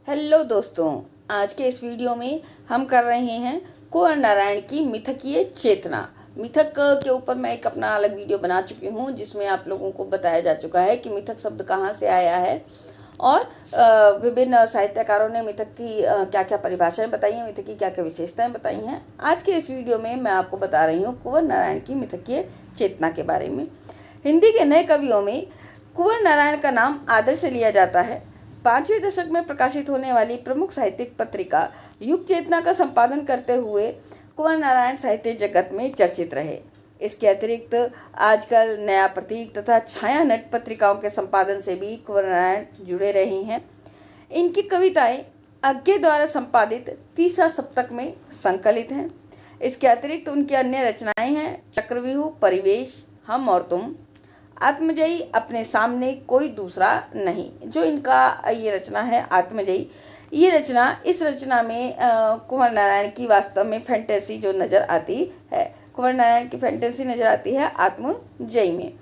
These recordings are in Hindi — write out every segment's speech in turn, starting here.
हेलो दोस्तों, आज के इस वीडियो में हम कर रहे हैं कुंवर नारायण की मिथकीय चेतना। मिथक के ऊपर मैं एक अपना अलग वीडियो बना चुकी हूँ जिसमें आप लोगों को बताया जा चुका है कि मिथक शब्द कहाँ से आया है और विभिन्न साहित्यकारों ने मिथक की क्या क्या परिभाषाएं बताई हैं, मिथक की क्या क्या विशेषताएं बताई हैं। आज के इस वीडियो में मैं आपको बता रही हूँ कुंवर नारायण की मिथकीय चेतना के बारे में। हिंदी के नए कवियों में कुंवर नारायण का नाम आदर से लिया जाता है। 5वें दशक में प्रकाशित होने वाली प्रमुख साहित्यिक पत्रिका युग चेतना का संपादन करते हुए कुंवर नारायण साहित्य जगत में चर्चित रहे। इसके अतिरिक्त आजकल नया प्रतीक तथा छायानट पत्रिकाओं के संपादन से भी कुंवर नारायण जुड़े रहे हैं। इनकी कविताएं अज्ञे द्वारा संपादित तीसरा सप्तक में संकलित हैं। इसके अतिरिक्त उनकी अन्य रचनाएं हैं चक्रव्यूह, परिवेश, हम और तुम, आत्मजयी, अपने सामने कोई दूसरा नहीं। जो इनका ये रचना है आत्मजयी, ये रचना इस रचना में कुंवर नारायण की वास्तव में फैंटेसी जो नज़र आती है, कुंवर नारायण की फैंटेसी नज़र आती है आत्मजयी में।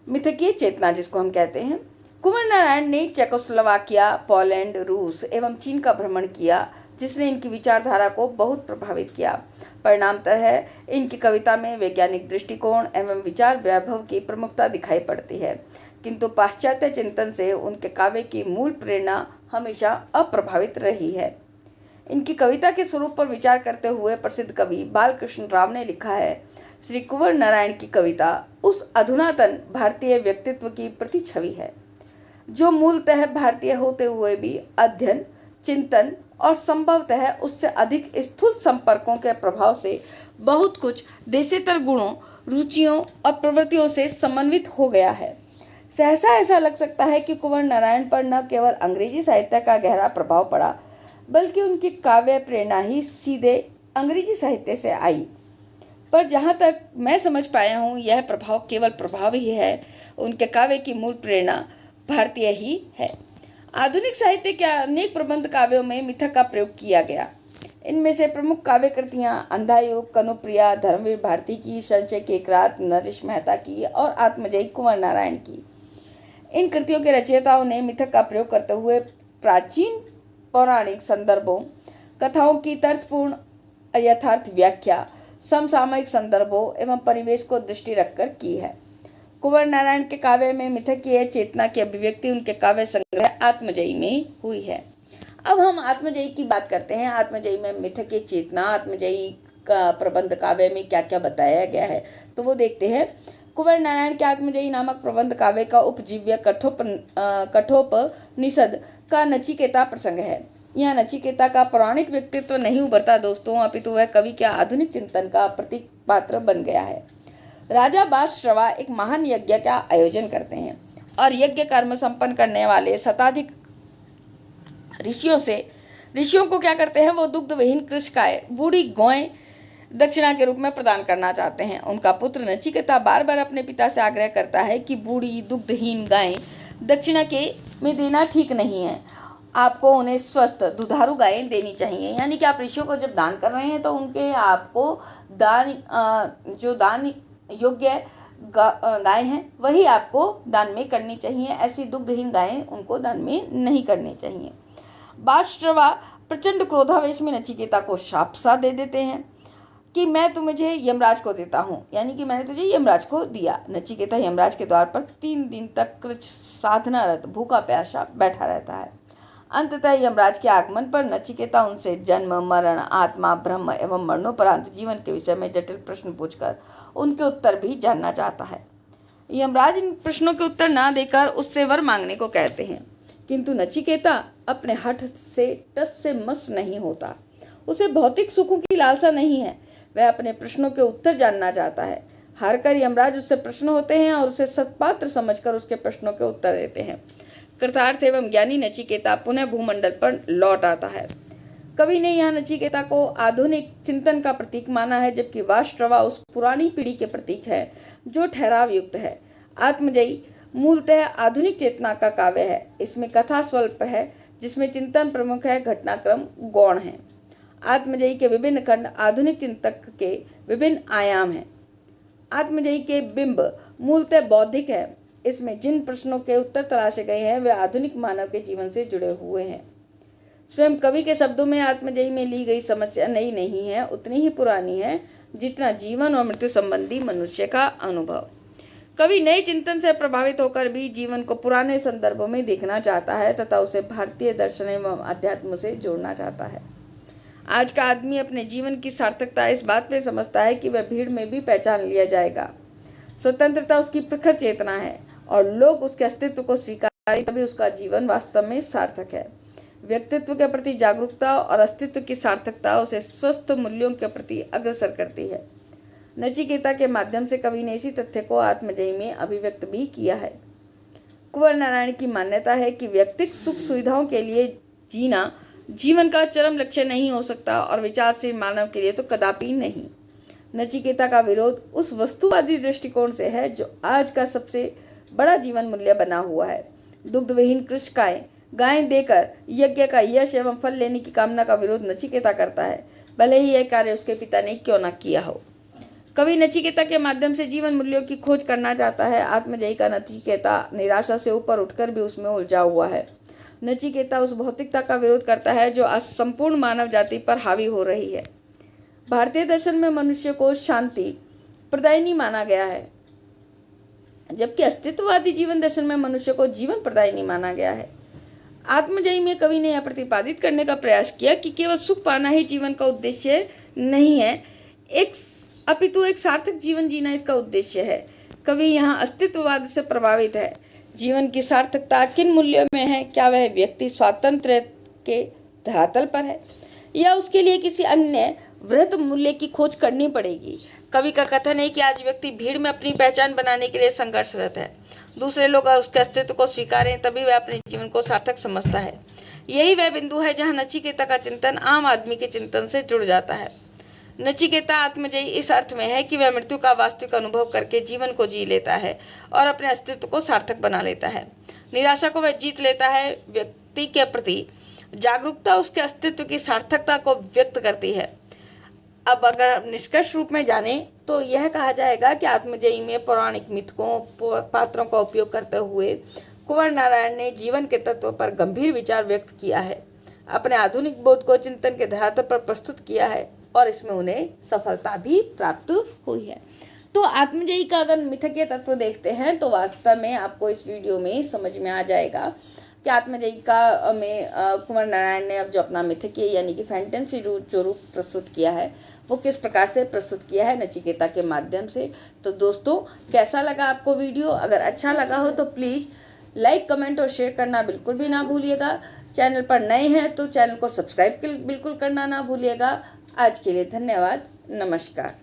मिथकीय चेतना जिसको हम कहते हैं, कुंवर नारायण ने चेकोस्लोवाकिया, पोलैंड, रूस एवं चीन का भ्रमण किया जिसने इनकी विचारधारा को बहुत प्रभावित किया। परिणामतः इनकी कविता में वैज्ञानिक दृष्टिकोण एवं विचार वैभव की प्रमुखता दिखाई पड़ती है, किंतु पाश्चात्य चिंतन से उनके काव्य की मूल प्रेरणा हमेशा अप्रभावित रही है। इनकी कविता के स्वरूप पर विचार करते हुए प्रसिद्ध कवि बालकृष्ण राव ने लिखा है, श्री कुंवर नारायण की कविता उस अधुनातन भारतीय व्यक्तित्व की प्रतिछवि है जो मूलतः भारतीय होते हुए भी अध्ययन, चिंतन और संभवतः उससे अधिक स्थूल संपर्कों के प्रभाव से बहुत कुछ देशेतर गुणों, रुचियों और प्रवृत्तियों से समन्वित हो गया है। सहसा ऐसा लग सकता है कि कुंवर नारायण पर न केवल अंग्रेजी साहित्य का गहरा प्रभाव पड़ा, बल्कि उनकी काव्य प्रेरणा ही सीधे अंग्रेजी साहित्य से आई। पर जहाँ तक मैं समझ पाया हूँ, यह प्रभाव केवल प्रभाव ही है, उनके काव्य की मूल प्रेरणा भारतीय ही है। आधुनिक साहित्य के अनेक प्रबंध काव्यों में मिथक का प्रयोग किया गया। इनमें से प्रमुख काव्य कृतियाँ अंधायुग, कनुप्रिया, धर्मवीर भारती की, संशय की एक रात नरेश मेहता की और आत्मजयी कुंवर नारायण की। इन कृतियों के रचयिताओं ने मिथक का प्रयोग करते हुए प्राचीन पौराणिक संदर्भों, कथाओं की तर्कपूर्ण यथार्थ व्याख्या, समसामयिक संदर्भों एवं परिवेश को दृष्टि रखकर की है। कुंवर नारायण के काव्य में मिथकीय चेतना की अभिव्यक्ति उनके काव्य संग्रह आत्मजयी में हुई है। अब हम आत्मजयी की बात करते हैं। आत्मजयी में मिथकीय चेतना, आत्मजयी का प्रबंध काव्य में क्या क्या बताया गया है तो वो देखते हैं। कुंवर नारायण के आत्मजयी नामक प्रबंध काव्य का उपजीव्य कठोपनिषद का नचिकेता प्रसंग है। यह नचिकेता का पौराणिक व्यक्तित्व नहीं उभरता दोस्तों, अपितु वह कवि के आधुनिक चिंतन का प्रतीक पात्र बन गया है। राजा बादश्रवा एक महान यज्ञ का आयोजन करते हैं और यज्ञ कर्म संपन्न करने वाले शताधिक ऋषियों को क्या करते हैं, वो दुग्ध विहीन कृषकाय बूढ़ी गौएं दक्षिणा के रूप में प्रदान करना चाहते हैं। उनका पुत्र नचिकेता बार बार अपने पिता से आग्रह करता है कि बूढ़ी दुग्धहीन गायें दक्षिणा के में देना ठीक नहीं है, आपको उन्हें स्वस्थ दुधारू गायें देनी चाहिए। यानी कि आप ऋषियों को जब दान कर रहे हैं तो उनके आपको जो दान योग्य गाय हैं वही आपको दान में करनी चाहिए, ऐसी दुग्धहीन गायें उनको दान में नहीं करनी चाहिए। बादश्रवा प्रचंड क्रोधावेश में नचिकेता को शाप सा दे देते हैं कि मैं तुझे यमराज को देता हूँ, यानी कि मैंने तुझे यमराज को दिया। नचिकेता यमराज के द्वार पर 3 दिन तक कृच्छ साधनारत भूखा प्यासा बैठा रहता है। अंततः यमराज के आगमन पर नचिकेता उनसे जन्म, मरण, आत्मा, ब्रह्म एवं मरणोपरांत जीवन के विषय में जटिल प्रश्न पूछकर उनके उत्तर भी जानना चाहता है। यमराज इन प्रश्नों के उत्तर ना देकर उससे वर मांगने को कहते हैं, किंतु नचिकेता अपने हठ से टस से मस नहीं होता। उसे भौतिक सुखों की लालसा नहीं है, वह अपने प्रश्नों के उत्तर जानना चाहता है। हारकर यमराज उससे प्रश्न होते हैं और उसे सत्पात्र समझकर उसके प्रश्नों के उत्तर देते हैं। कृतार्थ एवं ज्ञानी नचिकेता पुनः भूमंडल पर लौट आता है। कवि ने यहाँ नचिकेता को आधुनिक चिंतन का प्रतीक माना है, जबकि बादश्रवा उस पुरानी पीढ़ी के प्रतीक है जो ठहराव युक्त है। आत्मजयी मूलतः आधुनिक चेतना का काव्य है। इसमें कथा स्वल्प है जिसमें चिंतन प्रमुख है, घटनाक्रम गौण है। आत्मजयी के विभिन्न खंड आधुनिक चिंतक के विभिन्न आयाम हैं। आत्मजयी के बिंब मूलतः बौद्धिक है। इसमें जिन प्रश्नों के उत्तर तलाशे गए हैं वे आधुनिक मानव के जीवन से जुड़े हुए हैं। स्वयं कवि के शब्दों में आत्मजयी में ली गई समस्या नई नहीं है, उतनी ही पुरानी है जितना जीवन और मृत्यु संबंधी मनुष्य का अनुभव। कवि नए चिंतन से प्रभावित होकर भी जीवन को पुराने संदर्भों में देखना चाहता है तथा उसे भारतीय दर्शन एवं अध्यात्म से जोड़ना चाहता है। आज का आदमी अपने जीवन की सार्थकता इस बात में समझता है कि वह भीड़ में भी पहचान लिया जाएगा। स्वतंत्रता उसकी प्रखर चेतना है और लोग उसके अस्तित्व को स्वीकारें तभी उसका जीवन वास्तव में सार्थक है। व्यक्तित्व के प्रति जागरूकता और अस्तित्व की सार्थकता उसे स्वस्थ मूल्यों के प्रति अग्रसर करती है। नचिकेता के माध्यम से कवि ने इसी तथ्य को आत्मजयी में अभिव्यक्त भी किया है। कुंवर नारायण की मान्यता है कि व्यक्तिगत सुख सुविधाओं के लिए जीना जीवन का चरम लक्ष्य नहीं हो सकता और विचारशील मानव के लिए तो कदापि नहीं। नचिकेता का विरोध उस वस्तुवादी दृष्टिकोण से है जो आज का सबसे बड़ा जीवन मूल्य बना हुआ है। दुग्धविहीन कृषकाएं गायें देकर यज्ञ का यश एवं फल लेने की कामना का विरोध नचिकेता करता है, भले ही यह कार्य उसके पिता ने क्यों न किया हो। कवि नचिकेता के माध्यम से जीवन मूल्यों की खोज करना चाहता है। आत्मजयी का नचिकेता निराशा से ऊपर उठकर भी उसमें उलझा हुआ है। नचिकेता उस भौतिकता का विरोध करता है जो आज संपूर्ण मानव जाति पर हावी हो रही है। भारतीय दर्शन में मनुष्य को शांति प्रदायिनी माना गया है, जबकि अस्तित्ववादी जीवन दर्शन में मनुष्य को जीवन प्रदायिनी माना गया है। आत्मजयी में कवि ने यह प्रतिपादित करने का प्रयास किया कि केवल सुख पाना ही जीवन का उद्देश्य नहीं है, अपितु एक सार्थक जीवन जीना इसका उद्देश्य है। कवि यहाँ अस्तित्ववाद से प्रभावित है। जीवन की सार्थकता किन मूल्यों में है? क्या वह व्यक्ति स्वातंत्र्य के धरातल पर है या उसके लिए किसी अन्य वृहत मूल्य की खोज करनी पड़ेगी? कवि का कथन है कि आज व्यक्ति भीड़ में अपनी पहचान बनाने के लिए संघर्षरत है। दूसरे लोग उसके अस्तित्व को स्वीकारें तभी वह अपने जीवन को सार्थक समझता है। यही वह बिंदु है जहाँ नचिकेता का चिंतन आम आदमी के चिंतन से जुड़ जाता है। नचिकेता आत्मजयी इस अर्थ में है कि वह मृत्यु का वास्तविक अनुभव करके जीवन को जी लेता है और अपने अस्तित्व को सार्थक बना लेता है। निराशा को वह जीत लेता है। व्यक्ति के प्रति जागरूकता उसके अस्तित्व की सार्थकता को व्यक्त करती है। अब अगर हम निष्कर्ष रूप में जाने तो यह कहा जाएगा कि आत्मजयी में पौराणिक मिथकों पात्रों का उपयोग करते हुए कुंवर नारायण ने जीवन के तत्व पर गंभीर विचार व्यक्त किया है, अपने आधुनिक बोध को चिंतन के धरातल पर प्रस्तुत किया है और इसमें उन्हें सफलता भी प्राप्त हुई है। तो आत्मजयी का अगर मिथकीय तत्व देखते हैं तो वास्तव में आपको इस वीडियो में समझ में आ जाएगा कि आत्मजयी का में कुंवर नारायण ने अब जो अपना मिथकीय यानी कि फैंटेसी जो रूप प्रस्तुत किया है वो किस प्रकार से प्रस्तुत किया है नचिकेता के माध्यम से। तो दोस्तों, कैसा लगा आपको वीडियो? अगर अच्छा लगा हो तो प्लीज़ लाइक, कमेंट और शेयर करना बिल्कुल भी ना भूलिएगा। चैनल पर नए हैं तो चैनल को सब्सक्राइब बिल्कुल करना ना भूलिएगा। आज के लिए धन्यवाद। नमस्कार।